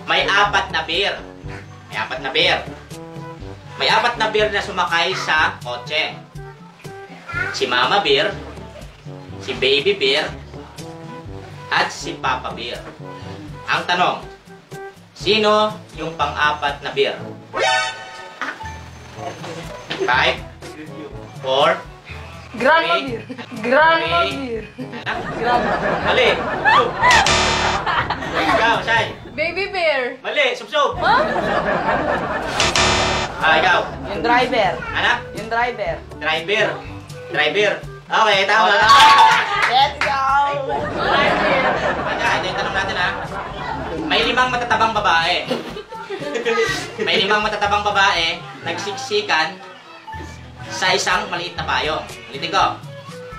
May apat na beer. May apat na beer. May apat na beer na sumakay sa kotse. Si Mama Bear, si Baby Bear, at si Papa Bear. Ang tanong, sino yung pang-apat na beer? 5, 4, Grandma Bear. Grandma Bear. Grandma. Mali. Subsub. Ikaw, Shai. Baby Bear. Mali. Subsub. Huh? Ikaw. Yung driver. Anak? Yung driver. Driver. Driver. Okay, tama. Let's go! Ito yung tanong natin ha. May 5 matatabang babae. May 5 matatabang babae nagsiksikan sa isang maliit na payong. Ulitin ko.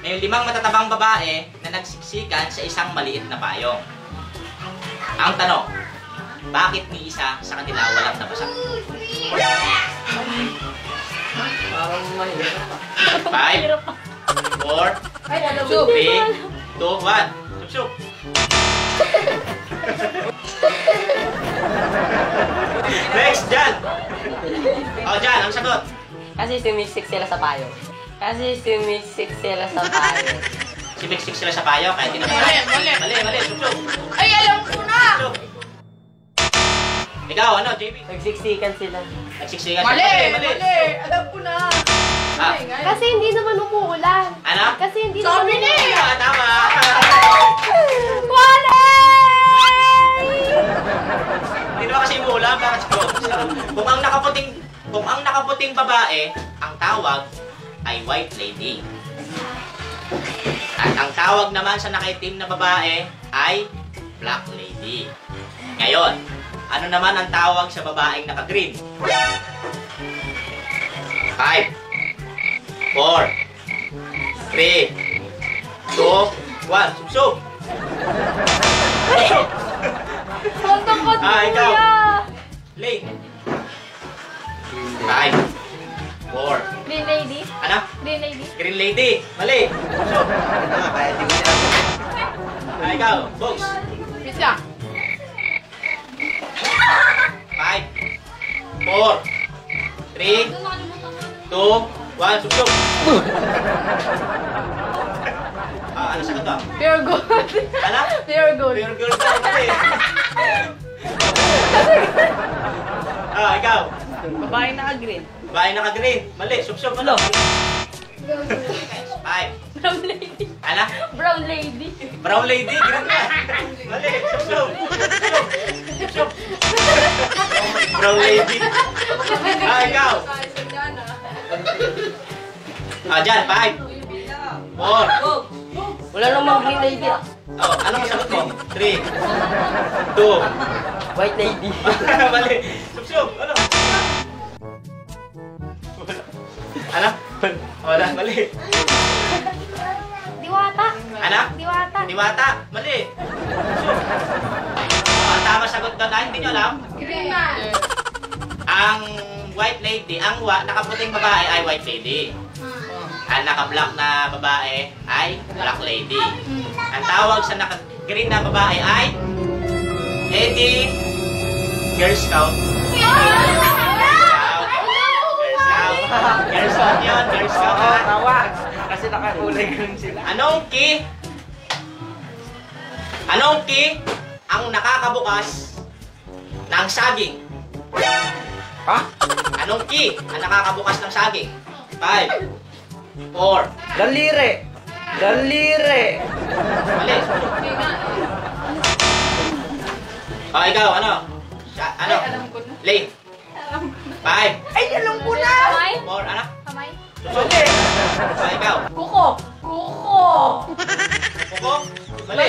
May 5 matatabang babae na nagsiksikan sa isang maliit na payong. Ang tanong, bakit ni isa sa kanila walang nabasa? Parang mahirap pa. 5, 4, 3, 2, 1. Subsub. Next, Jan. Jan, ang sagot. Kasi sumisik sila sa payo. Kasi sumisik sila sa payo. Simiksik sila sa payo, kahit hindi naman. Mali. Subsub. Ay, alam ko na! Subsub. Ikaw, ano, JB? Nagsiksikan sila. Nagsiksikan Mali! Mali. Alam ko na! Kasi hindi naman umuulan. Ano? Kasi hindi Sabi naman niya! umuulan. Tama. Wale! Hindi naman kasi umuulan, bakit siguro? Kung ang nakaputing babae, ang tawag ay white lady. At ang tawag naman sa nakaitim na babae ay black lady. Ngayon, ano naman ang tawag sa babaeng naka-green? 5, 4, 3, 2, 1. Subsub. Kontok-kontok Ikaw. kuya. Lane. 5, 4. Green lady. Ano? Green lady. Green lady. Mali. Subsub. Ikaw. Box. Pizza. 5, 4, 3, 2, 1. Subsub. Ano sagot to? Pure gold. Ano? Pure gold. Pure girl ka. Mali. Ikaw. Babae naka-green. Bahay naka-green. Mali. Subsub. Ano? 5. Brown lady. Ano? Brown lady. Brown lady. Green na. Mali. Subsub. Subsub. Brown lady. Ikaw. Dyan. 5, 4. Wala namang green lady ah. Anong sagot mo? 3, 2. White lady. Mali. Subsub. Ano? Ano? Wala. Mali. Diwata. Ano? Diwata. Diwata. Mali. Subsub. Ang tama sagot doon ay hindi nyo alam. Green man. Ang white lady, ang nakaputing babae ay white lady. Ang naka-black na babae ay black lady. Ang tawag sa naka-green na babae ay Eddie Girl Scout. Girl Scout yun. Girl Scout ha. Tawag. Kasi nakakulay green sila. Anong key ang nakakabukas ng saging? Ha? Anong key ang nakakabukas ng saging? 5, 4. Daliri. Daliri. Mali. Ikaw, ano? Ano? Lane. 5, Ay, alam ko na! Kamay. 4, ano? Kamay. Susunod. Ikaw. Kuko. Kuko. Kuko? Mali. Mali.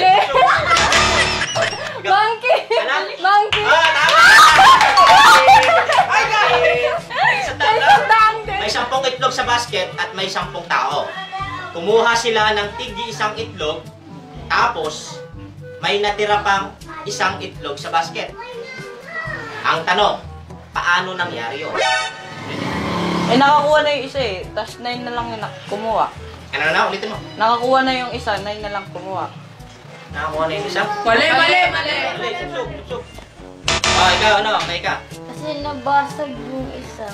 Ikaw. Monkey. Ano? Monkey. Tama! Ay, may 10 itlog sa basket at may 10 tao. Kumuha sila ng tig-isang itlog, tapos may natira pang isang itlog sa basket. Ang tanong, paano nangyari yun? Eh, nakakuha na yung isa eh. Tapos 9 na lang yung kumuha. Ano na? Ulitin mo. Nakakuha na yung isa, 9 na lang kumuha. Nakakuha na yung isa? Mali. Mali, subsub. ikaw, ano? May ka. Kasi nabasag yung isa.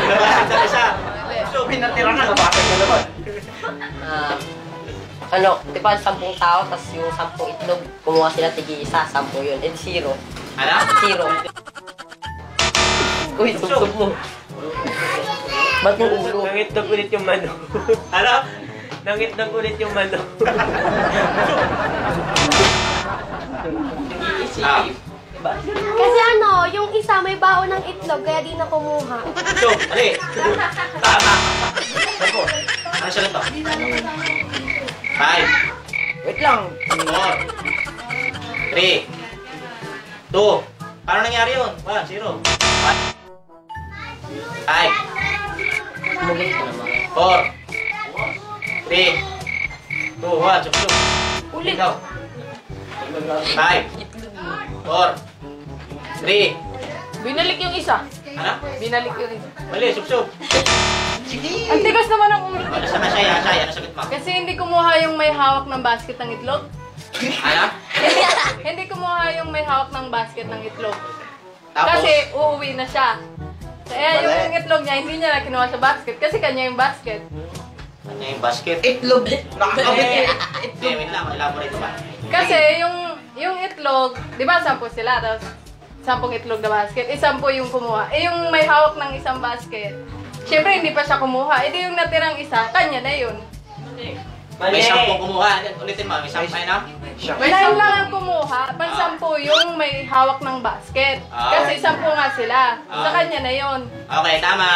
Nabasag na isa. So, pinatira na. Nabasag na naman. Di ba 10 tao, tapos yung 10 itlog, kumuha sila tigi-isa, 10 yun. And 0. Ano? 0. Uy, tugtog mo. Ba't yung ulo? Nangitlog ulit yung manok. Ano? Nangitlog ulit yung manok. Ah. Kasi ano, yung isa may baon ng itlog, kaya di na kumuha. So, ali. Tama. Ako. Ano siya to? 5. Wait lang. 4. 3. 2. Paano nangyari yun? 1, 0. 5. Mulit ko naman. 4. 3. 2, 1. Sup. Ulit. Ikaw. 5. 4. 3. Binalik yung isa. Ano? Binalik yung isa. Mali, sup. Ang tigas naman ang ulo. Ano sa masaya? Saya, ano sagot mo? Kasi hindi kumuha yung may hawak ng basket ng itlog. Ano? Hindi kumuha yung may hawak ng basket ng itlog. Tapos? Kasi uuwi na siya. Kaya yung itlog niya, hindi niya na kinuha sa basket. Kasi kanya yung basket. Ano yung basket? Itlog. Hindi, wait lang. Elaborate pa. Kasi yung itlog, di ba 10 sila, tapos 10 itlog na basket, 10 yung kumuha. Yung may hawak ng isang basket, syempre hindi pa siya kumuha. Yung natirang isa, kanya na yun. May 10 kumuha. Ulitin mo, may 10 na? 9 lang ang kumuha, pang 10 yung may hawak ng basket. Kasi 10 nga sila. Sa kanya na yun. Okay, tama.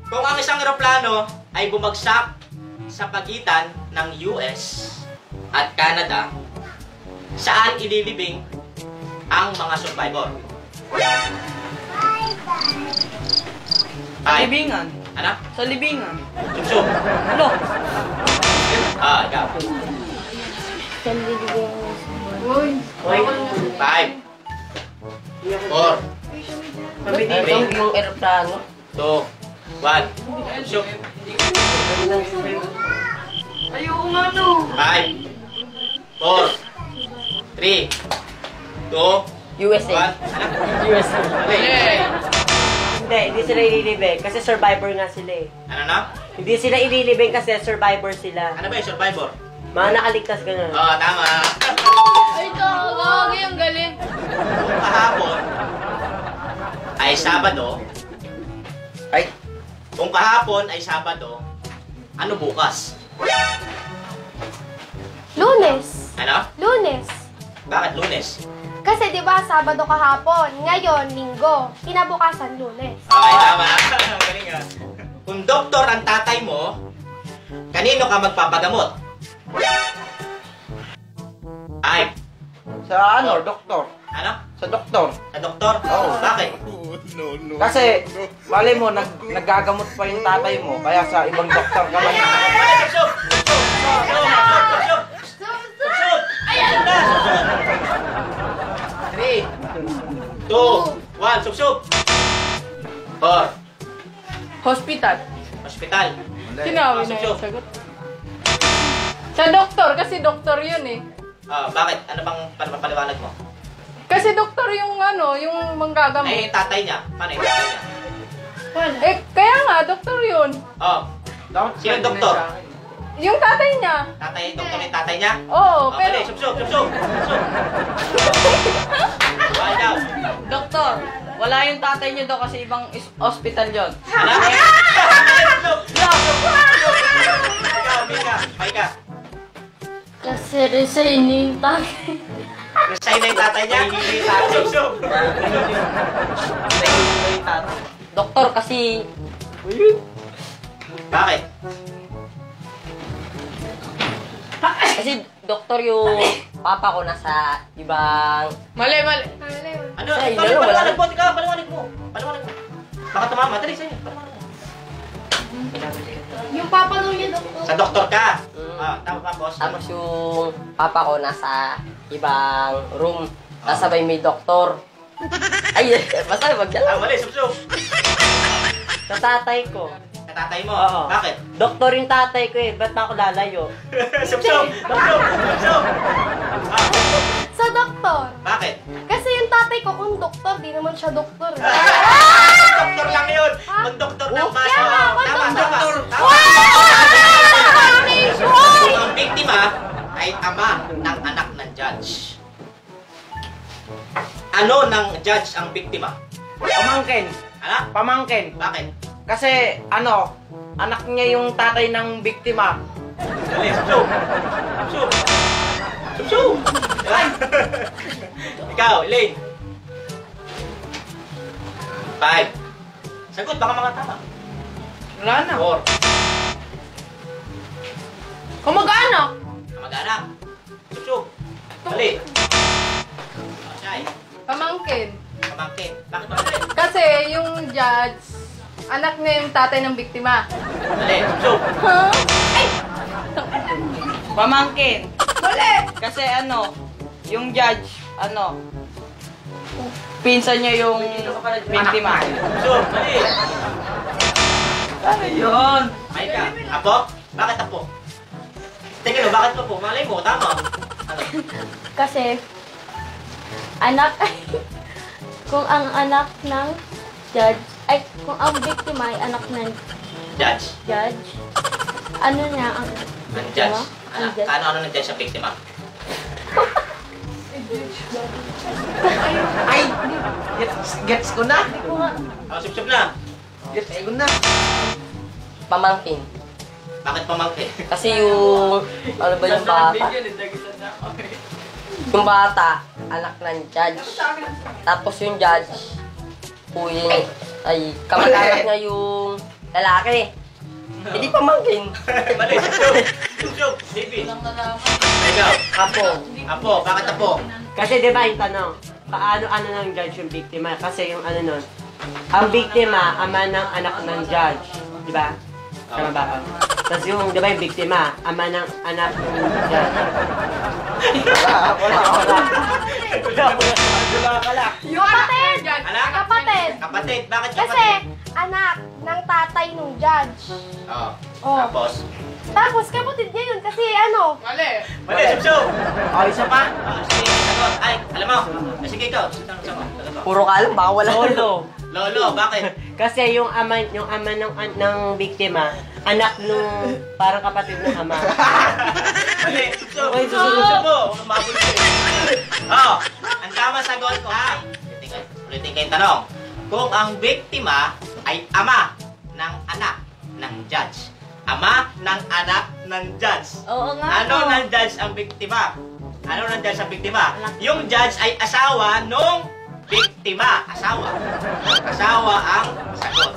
Kung ang isang eroplano ay bumagsak sa pagitan ng US at Canada, saan ililibing ang mga survivor? Sa libingan. Ano? Sa libingan. Sup. Ano? Ikaw. Uy. 5. 4. Ito yung aeroplano. 2. 1. Sup. Ayoko nga no. 5. 4. 3. 2. USA. 1. Ano? USA. Hindi sila ililibing kasi survivor nga sila eh. Ano na? Hindi sila ililibing kasi survivor sila. Ano ba yung survivor? Mga nakaligtas ka na. Oo, tama. Ay, tawag. Ang galing. Kung kahapon ay Sabado, kung kahapon ay Sabado, ano bukas? Lunes. Ano? Lunes. Bakit Lunes? Kasi di ba Sabado kahapon, ngayon Linggo, kinabukasan Lunes. Okay, tama. Galing ah. Kung doktor ang tatay mo, kanino ka magpapagamot? Ay, Sa ano, doktor? ano? Sa doktor. Sa doktor? Oo. Bakit? Kasi, mali mo, naggagamot pa yung tatay mo, kaya sa ibang doktor ka lang. Ay, sup! Sup! Ayan na! 3, 2, 1, sup! 4, Hospital. hospital. Sinabi na yung sagot. Sa doktor, kasi doktor yun eh. Bakit? Ano bang paliwanag mo? Kasi doktor yung ano, yung manggagamot. Ay, yung tatay niya. Paano yung tatay niya? Eh, kaya nga, doktor yun. Oh, Dapat sino yung doktor? Yung tatay niya. Tatay, doktor yung tatay niya? Oo, pero... Dali, sup! Wala daw. Doktor, wala yung tatay niyo daw kasi ibang hospital yun. Ano? Ikaw, Mika. Kasi resign yung tatay. Resign na yung tatay niya? Sup! Doktor kasi Bakit? kasi doktor yung papa ko nasa ibang Mali. Ano? Sa'yo, wala. Paliwanag mo, ikaw, paliwanag mo. Baka tumama, dali sa'yo. Paliwanag mo. Yung papa nung niya, doktor. Sa doktor ka? Tapos? tapos yung papa ko nasa ibang room. Sabay may doktor. Ay, basta wag dyan. Mali, sup! Sa tatay ko. Sa tatay mo? Oo. Bakit? Doktor yung tatay ko eh, ba't ako lalayo? Sup! Sa doktor. Bakit? naman siya doktor. Doktor lang yun. Kung doktor ng baso. Tama. Ang biktima ay ama ng anak ng judge. Ano ng judge ang biktima? Pamangkin. Anak? Pamangkin. Bakit? Kasi, anak niya yung tatay ng biktima. Dali, subsub. Ikaw, Elaine. 5. Sagot, baka mga tama. Wala na. 4. Kumagano? Kamag-anak. Subsub. Dali. Shay. Pamangkin. Pamangkin. Bakit pamangkin? Kasi yung judge, anak niya yung tatay ng biktima. Dali, subsub. Pamangkin. Mali! Kasi yung judge, pinsan niya yung biktima. Subsub, dali. Ano yun? May ka. Apo? Bakit apo? Teka no, bakit apo? Malay mo, tama. Ano? Kasi, kung ang anak ng judge, kung ang biktima ay anak ng Judge? judge, ano niya ang Ang judge? Ang judge. Ano ng judge sa biktima? Ay! Gets ko na! Subsub na. Gets ko na! Pamangkin. Bakit pamangkin? Kasi yung, ano ba yung bata? Yung bata, anak ng judge. Tapos yung judge, ay kamag-anak niya yung lalaki. Hindi pamangkin. Mali, subsub. Subsub. David. Ikaw. Apo, bakit apo? Kasi di ba yung tanong, paano ng judge yung biktima? Kasi yung nun, ang biktima, ama ng anak ng judge. Di ba? Tama ba ako? Tapos yung, di ba yung biktima, ama ng anak ng judge. Wala. Kapatid! Anak? Kapatid! Kapatid. Bakit Kasi, kapatid? anak ng tatay ng judge. Oo. Oh. Tapos? Tapos, kapatid niya yun kasi Mali! Mali, subsub. Isa pa? Sige, sagot. Ay, alam mo. Sige, ikaw. Sagot mo. Puro ka alam, baka wala. Lolo, bakit? Kasi yung ama ng biktima, anak nung parang kapatid ng ama. Mali, subsub. Subsub mo. Umabot ko. Oh, ang tama sagot ko ha. Ulitin ko yung tanong. Kung ang biktima ay ama ng anak ng judge. Ama ng anak ng judge. Oo nga Ano po. ng judge ang biktima? Ano ng judge ang biktima? Yung judge ay asawa nung biktima. Asawa. Asawa ang sagot.